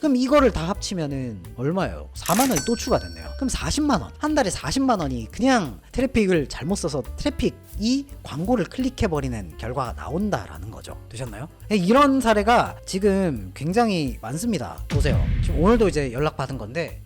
그럼 이거를 다 합치면은 얼마예요? 4만원이 또 추가됐네요. 그럼 40만원, 한 달에 40만원이 그냥 트래픽을 잘못 써서 트래픽이 광고를 클릭해버리는 결과가 나온다라는 거죠. 되셨나요? 이런 사례가 지금 굉장히 많습니다. 보세요. 지금 오늘도 이제 연락받은 건데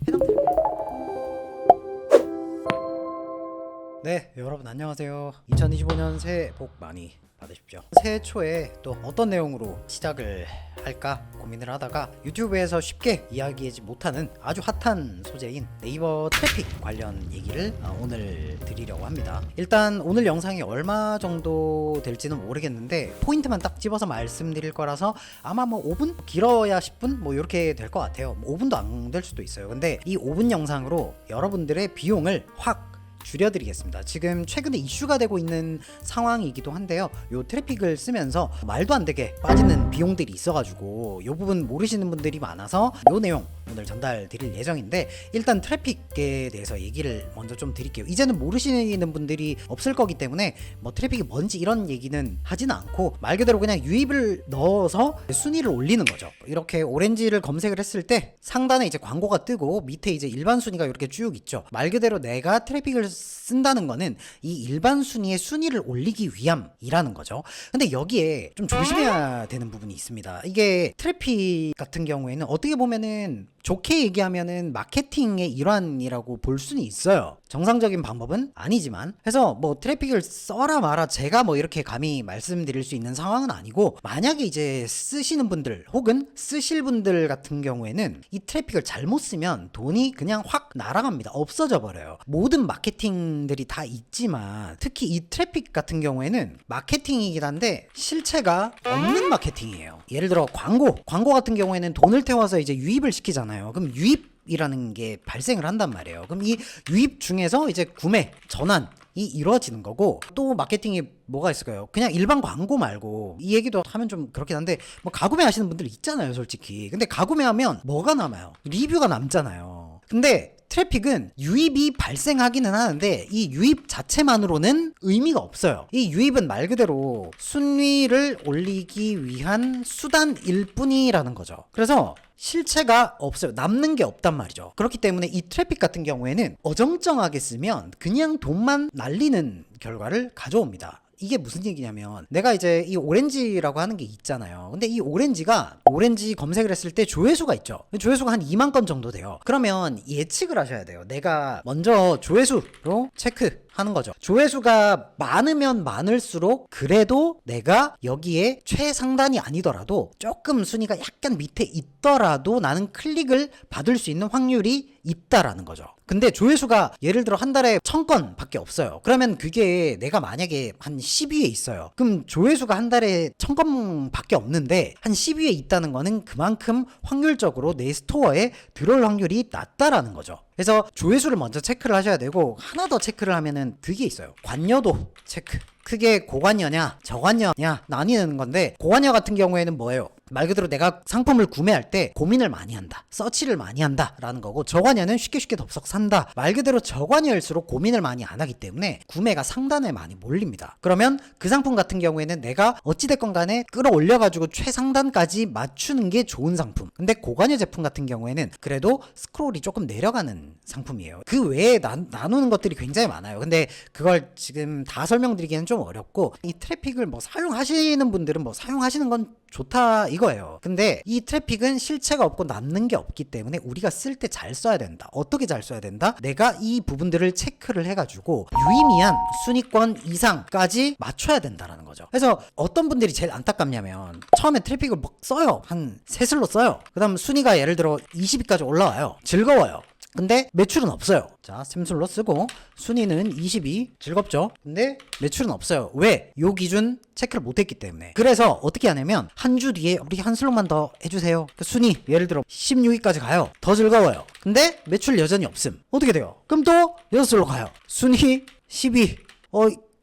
네, 여러분 안녕하세요. 2025년 새해 복 많이 받으십시오. 새해 초에 또 어떤 내용으로 시작을 할까 고민을 하다가 유튜브에서 쉽게 이야기하지 못하는 아주 핫한 소재인 네이버 트래픽 관련 얘기를 오늘 드리려고 합니다. 일단 오늘 영상이 얼마 정도 될지는 모르겠는데 포인트만 딱 집어서 말씀드릴 거라서 아마 뭐 5분? 길어야 10분? 뭐 이렇게 될 것 같아요. 5분도 안 될 수도 있어요. 근데 이 5분 영상으로 여러분들의 비용을 확 줄여드리겠습니다. 지금 최근에 이슈가 되고 있는 상황이기도 한데요. 요 트래픽을 쓰면서 말도 안 되게 빠지는 비용들이 있어가지고 요 부분 모르시는 분들이 많아서 요 내용 오늘 전달 드릴 예정인데, 일단 트래픽에 대해서 얘기를 먼저 좀 드릴게요. 이제는 모르시는 분들이 없을 거기 때문에 뭐 트래픽이 뭔지 이런 얘기는 하지는 않고 말 그대로 그냥 유입을 넣어서 순위를 올리는 거죠. 이렇게 오렌지를 검색을 했을 때 상단에 이제 광고가 뜨고 밑에 이제 일반 순위가 이렇게 쭉 있죠. 말 그대로 내가 트래픽을 쓴다는 거는 이 일반 순위의 순위를 올리기 위함이라는 거죠. 근데 여기에 좀 조심해야 되는 부분이 있습니다. 이게 트래픽 같은 경우에는 어떻게 보면은 좋게 얘기하면은 마케팅의 일환이라고 볼 수는 있어요. 정상적인 방법은 아니지만, 그래서 뭐 트래픽을 써라 마라 제가 뭐 이렇게 감히 말씀드릴 수 있는 상황은 아니고, 만약에 이제 쓰시는 분들 혹은 쓰실 분들 같은 경우에는 이 트래픽을 잘못 쓰면 돈이 그냥 확 날아갑니다. 없어져 버려요. 모든 마케팅들이 다 있지만 특히 이 트래픽 같은 경우에는 마케팅이긴 한데 실체가 없는 마케팅이에요. 예를 들어 광고 같은 경우에는 돈을 태워서 이제 유입을 시키잖아요. 그럼 유입이라는 게 발생을 한단 말이에요. 그럼 이 유입 중에서 이제 구매, 전환이 이루어지는 거고, 또 마케팅이 뭐가 있을까요? 그냥 일반 광고 말고, 이 얘기도 하면 좀 그렇긴 한데 뭐 가구매 하시는 분들 있잖아요, 솔직히. 근데 가구매하면 뭐가 남아요? 리뷰가 남잖아요. 근데 트래픽은 유입이 발생하기는 하는데 이 유입 자체만으로는 의미가 없어요. 이 유입은 말 그대로 순위를 올리기 위한 수단일 뿐이라는 거죠. 그래서 실체가 없어요. 남는 게 없단 말이죠. 그렇기 때문에 이 트래픽 같은 경우에는 어정쩡하게 쓰면 그냥 돈만 날리는 결과를 가져옵니다. 이게 무슨 얘기냐면, 내가 이제 이 오렌지라고 하는 게 있잖아요. 근데 이 오렌지가 오렌지 검색을 했을 때 조회수가 있죠. 조회수가 한 2만 건 정도 돼요. 그러면 예측을 하셔야 돼요. 내가 먼저 조회수로 체크하는 거죠. 조회수가 많으면 많을수록 그래도 내가 여기에 최상단이 아니더라도 조금 순위가 약간 밑에 있더라도 나는 클릭을 받을 수 있는 확률이 있다라는 거죠. 근데 조회수가 예를 들어 한 달에 1000건 밖에 없어요. 그러면 그게 내가 만약에 한 10위에 있어요. 그럼 조회수가 한 달에 1000건 밖에 없는데 한 10위에 있다는 거는 그만큼 확률적으로 내 스토어에 들어올 확률이 낮다라는 거죠. 그래서 조회수를 먼저 체크를 하셔야 되고, 하나 더 체크를 하면은 그게 있어요. 관여도 체크. 크게 고관여냐 저관여냐 나뉘는 건데, 고관여 같은 경우에는 뭐예요? 말 그대로 내가 상품을 구매할 때 고민을 많이 한다, 서치를 많이 한다 라는 거고, 저관여는 쉽게 덥석 산다. 말 그대로 저관여일수록 고민을 많이 안 하기 때문에 구매가 상단에 많이 몰립니다. 그러면 그 상품 같은 경우에는 내가 어찌됐건 간에 끌어올려가지고 최상단까지 맞추는 게 좋은 상품. 근데 고관여 제품 같은 경우에는 그래도 스크롤이 조금 내려가는 상품이에요. 그 외에 나누는 것들이 굉장히 많아요. 근데 그걸 지금 다 설명드리기는 좀 어렵고, 이 트래픽을 뭐 사용하시는 분들은 뭐 사용하시는 건 좋다 이거예요. 근데 이 트래픽은 실체가 없고 남는 게 없기 때문에 우리가 쓸 때 잘 써야 된다. 어떻게 잘 써야 된다? 내가 이 부분들을 체크를 해가지고 유의미한 순위권 이상까지 맞춰야 된다라는 거죠. 그래서 어떤 분들이 제일 안타깝냐면, 처음에 트래픽을 막 써요. 한 셋을로 써요. 그 다음 순위가 예를 들어 20위까지 올라와요. 즐거워요. 근데 매출은 없어요. 자, 샘술로 쓰고 순위는 22, 즐겁죠? 근데 매출은 없어요. 왜? 요 기준 체크를 못했기 때문에. 그래서 어떻게 하냐면, 한 주 뒤에 우리 한 슬롯만 더 해주세요. 그 순위 예를 들어 16위까지 가요. 더 즐거워요. 근데 매출 여전히 없음. 어떻게 돼요? 그럼 또 6슬롯 가요. 순위 12.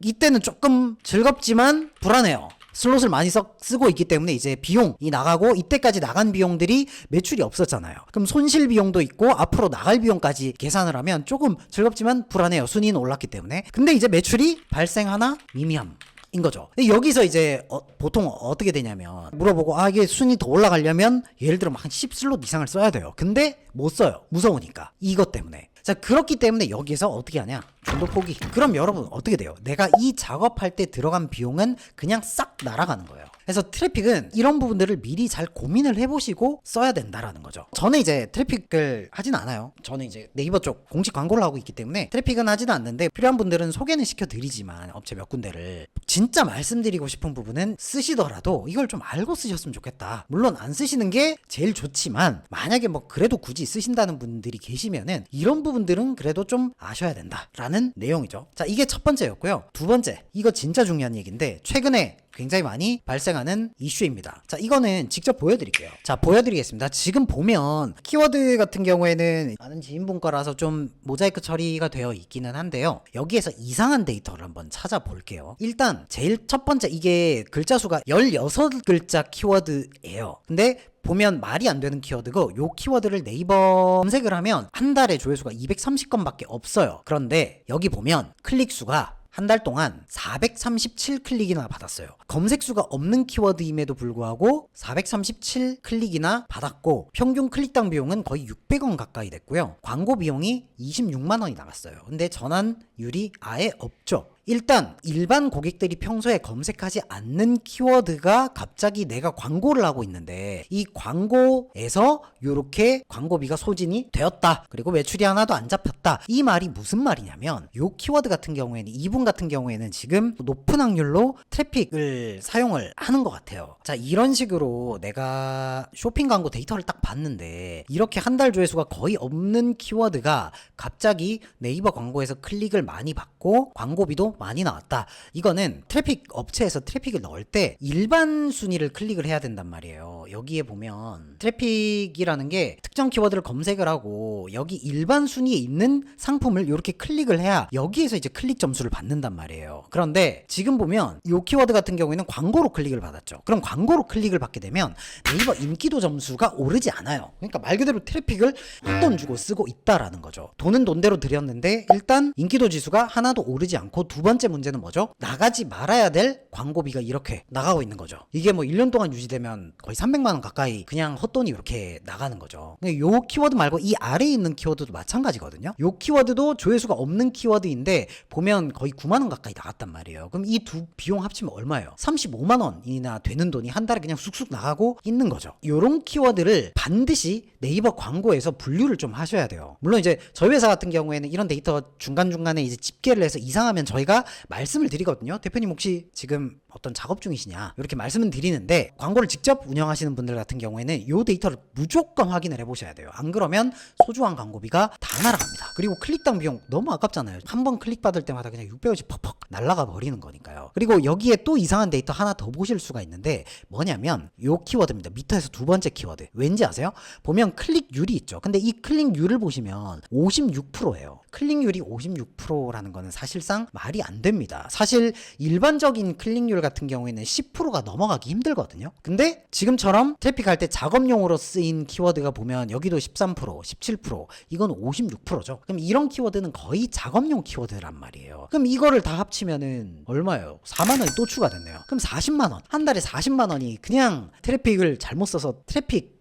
이때는 조금 즐겁지만 불안해요. 슬롯을 많이 쓰고 있기 때문에 이제 비용이 나가고, 이때까지 나간 비용들이 매출이 없었잖아요. 그럼 손실 비용도 있고 앞으로 나갈 비용까지 계산을 하면 조금 즐겁지만 불안해요. 순위는 올랐기 때문에. 근데 이제 매출이 발생하나 미미함. 인 거죠. 여기서 이제 보통 어떻게 되냐면 물어보고 이게 순위 더 올라가려면 예를 들어 한 10슬롯 이상을 써야 돼요. 근데 못 써요. 무서우니까. 이것 때문에. 자, 그렇기 때문에 여기서 어떻게 하냐? 중도 포기. 그럼 여러분 어떻게 돼요? 내가 이 작업할 때 들어간 비용은 그냥 싹 날아가는 거예요. 그래서 트래픽은 이런 부분들을 미리 잘 고민을 해보시고 써야 된다라는 거죠. 저는 이제 트래픽을 하진 않아요. 저는 이제 네이버 쪽 공식 광고를 하고 있기 때문에 트래픽은 하지는 않는데 필요한 분들은 소개는 시켜드리지만 업체 몇 군데를 진짜 말씀드리고 싶은 부분은 쓰시더라도 이걸 좀 알고 쓰셨으면 좋겠다. 물론 안 쓰시는 게 제일 좋지만 만약에 뭐 그래도 굳이 쓰신다는 분들이 계시면은 이런 부분들은 그래도 좀 아셔야 된다라는 내용이죠. 자, 이게 첫 번째였고요. 두 번째, 이거 진짜 중요한 얘기인데 최근에 굉장히 많이 발생하는 이슈입니다. 자, 이거는 직접 보여드릴게요. 자, 보여드리겠습니다. 지금 보면 키워드 같은 경우에는 아는 지인분 거라서 좀 모자이크 처리가 되어 있기는 한데요. 여기에서 이상한 데이터를 한번 찾아볼게요. 일단 제일 첫 번째, 이게 글자 수가 16글자 키워드예요. 근데 보면 말이 안 되는 키워드고 요 키워드를 네이버 검색을 하면 한 달에 조회수가 230건밖에 없어요. 그런데 여기 보면 클릭 수가 한 달 동안 437클릭이나 받았어요. 검색수가 없는 키워드임에도 불구하고 437클릭이나 받았고 평균 클릭당 비용은 거의 600원 가까이 됐고요. 광고 비용이 26만 원이 나갔어요. 근데 전환율이 아예 없죠. 일단 일반 고객들이 평소에 검색하지 않는 키워드가 갑자기 내가 광고를 하고 있는데 이 광고에서 이렇게 광고비가 소진이 되었다. 그리고 매출이 하나도 안 잡혔다. 이 말이 무슨 말이냐면 이 키워드 같은 경우에는 이분 같은 경우에는 지금 높은 확률로 트래픽을 사용을 하는 것 같아요. 자, 이런 식으로 내가 쇼핑 광고 데이터를 딱 봤는데 이렇게 한 달 조회수가 거의 없는 키워드가 갑자기 네이버 광고에서 클릭을 많이 받고 광고비도 많이 나왔다. 이거는 트래픽 업체에서 트래픽을 넣을 때 일반 순위를 클릭을 해야 된단 말이에요. 여기에 보면 트래픽이라는 게 특정 키워드를 검색을 하고 여기 일반 순위에 있는 상품을 이렇게 클릭을 해야 여기에서 이제 클릭 점수를 받는단 말이에요. 그런데 지금 보면 이 키워드 같은 경우에는 광고로 클릭을 받았죠. 그럼 광고로 클릭을 받게 되면 네이버 인기도 점수가 오르지 않아요. 그러니까 말 그대로 트래픽을 헛돈 주고 쓰고 있다라는 거죠. 돈은 돈대로 들였는데 일단 인기도 지수가 하나도 오르지 않고 두 번째 문제는 뭐죠? 나가지 말아야 될 광고비가 이렇게 나가고 있는 거죠. 이게 뭐 1년 동안 유지되면 거의 300만 원 가까이 그냥 헛돈이 이렇게 나가는 거죠. 요 키워드 말고 이 아래에 있는 키워드도 마찬가지거든요. 요 키워드도 조회수가 없는 키워드인데 보면 거의 9만 원 가까이 나갔단 말이에요. 그럼 이 두 비용 합치면 얼마예요? 35만 원이나 되는 돈이 한 달에 그냥 쑥쑥 나가고 있는 거죠. 요런 키워드를 반드시 네이버 광고에서 분류를 좀 하셔야 돼요. 물론 이제 저희 회사 같은 경우에는 이런 데이터 중간중간에 이제 집계를 해서 이상하면 저희가 말씀을 드리거든요. 대표님 혹시 지금 어떤 작업 중이시냐 이렇게 말씀은 드리는데 광고를 직접 운영하시는 분들 같은 경우에는 이 데이터를 무조건 확인을 해보셔야 돼요. 안 그러면 소중한 광고비가 다 날아갑니다. 그리고 클릭당 비용 너무 아깝잖아요. 한 번 클릭 받을 때마다 그냥 600원씩 퍽퍽 날아가 버리는 거니까요. 그리고 여기에 또 이상한 데이터 하나 더 보실 수가 있는데 뭐냐면 이 키워드입니다. 밑에서 두 번째 키워드. 왠지 아세요? 보면 클릭률이 있죠. 근데 이 클릭률을 보시면 56%예요. 클릭률이 56%라는 거는 사실상 말이 안 됩니다. 사실 일반적인 클릭률 같은 경우에는 10%가 넘어가기 힘들거든요. 근데 지금처럼 트래픽할 때 작업용으로 쓰인 키워드가 보면 여기도 13%, 17%, 이건 56%죠. 그럼 이런 키워드는 거의 작업용 키워드란 말이에요. 그럼 이거를 다 합치면은 얼마예요? 4만 원이 또 추가됐네요. 그럼 40만 원. 한 달에 40만 원이 그냥 트래픽을 잘못 써서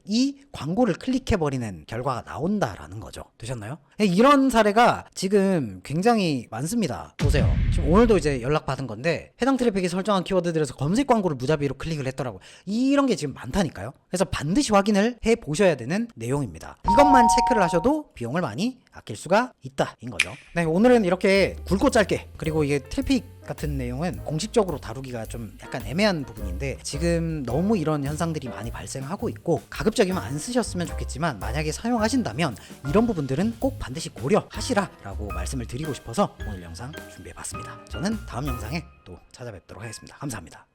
이 광고를 클릭해버리는 결과가 나온다라는 거죠. 되셨나요? 이런 사례가 지금 굉장히 많습니다. 보세요. 지금 오늘도 이제 연락받은 건데 해당 트래픽이 설정한 키워드들에서 검색 광고를 무자비로 클릭을 했더라고요. 이런 게 지금 많다니까요. 그래서 반드시 확인을 해 보셔야 되는 내용입니다. 이것만 체크를 하셔도 비용을 많이 아낄 수가 있다인 거죠. 네, 오늘은 이렇게 굵고 짧게, 그리고 이게 트래픽 같은 내용은 공식적으로 다루기가 좀 약간 애매한 부분인데 지금 너무 이런 현상들이 많이 발생하고 있고 가급적이면 안 쓰셨으면 좋겠지만 만약에 사용하신다면 이런 부분들은 꼭 반드시 고려하시라 라고 말씀을 드리고 싶어서 오늘 영상 준비해봤습니다. 저는 다음 영상에 또 찾아뵙도록 하겠습니다. 감사합니다.